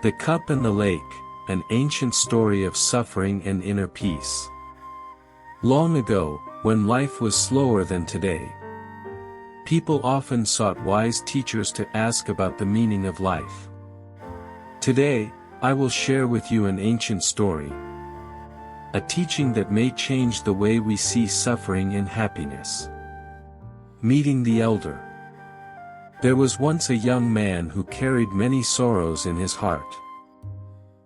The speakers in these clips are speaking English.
The Cup and the Lake, an ancient story of suffering and inner peace. Long ago, when life was slower than today, people often sought wise teachers to ask about the meaning of life. Today, I will share with you an ancient story, a teaching that may change the way we see suffering and happiness. Meeting the Elder. There was once a young man who carried many sorrows in his heart.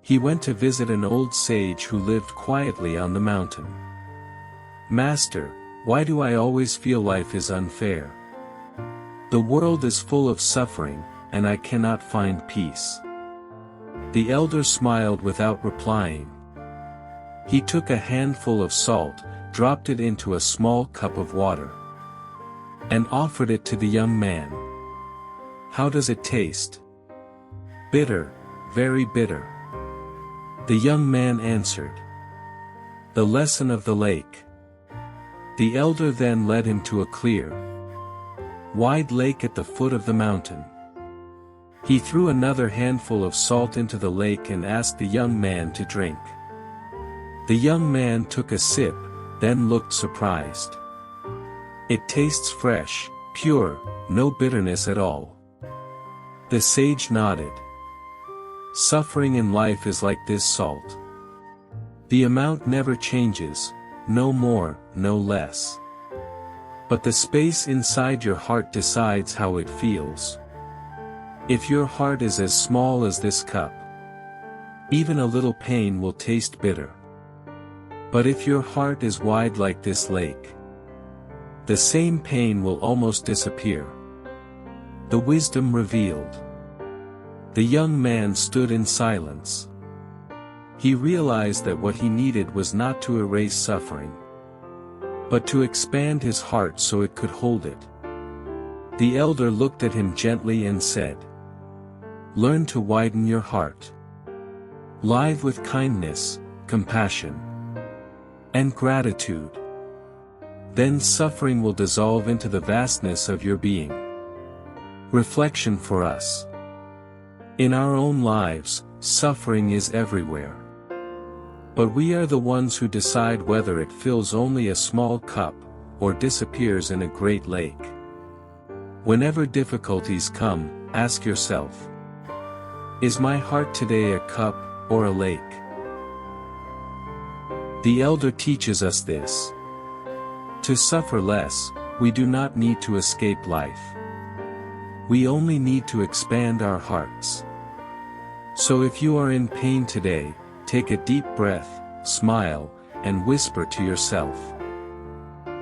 He went to visit an old sage who lived quietly on the mountain. "Master, why do I always feel life is unfair? The world is full of suffering, and I cannot find peace." The elder smiled without replying. He took a handful of salt, dropped it into a small cup of water, and offered it to the young man. "How does it taste?" "Bitter, very bitter," the young man answered. "The lesson of the lake." The elder then led him to a clear, wide lake at the foot of the mountain. He threw another handful of salt into the lake and asked the young man to drink. The young man took a sip, then looked surprised. "It tastes fresh, pure, no bitterness at all." The sage nodded. "Suffering in life is like this salt. The amount never changes, no more, no less. But the space inside your heart decides how it feels. If your heart is as small as this cup, even a little pain will taste bitter. But if your heart is wide like this lake, the same pain will almost disappear." The wisdom revealed. The young man stood in silence. He realized that what he needed was not to erase suffering, but to expand his heart so it could hold it. The elder looked at him gently and said, "Learn to widen your heart. Live with kindness, compassion, and gratitude. Then suffering will dissolve into the vastness of your being." Reflection for us. In our own lives, suffering is everywhere. But we are the ones who decide whether it fills only a small cup, or disappears in a great lake. Whenever difficulties come, ask yourself, is my heart today a cup, or a lake? The elder teaches us this. To suffer less, we do not need to escape life. We only need to expand our hearts. So if you are in pain today, take a deep breath, smile, and whisper to yourself,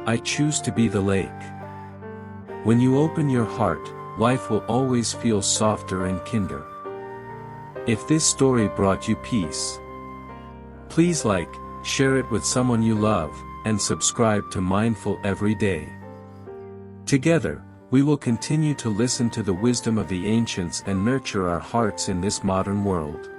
"I choose to be the lake." When you open your heart, life will always feel softer and kinder. If this story brought you peace, please like, share it with someone you love, and subscribe to Mindful every day. Together, we will continue to listen to the wisdom of the ancients and nurture our hearts in this modern world.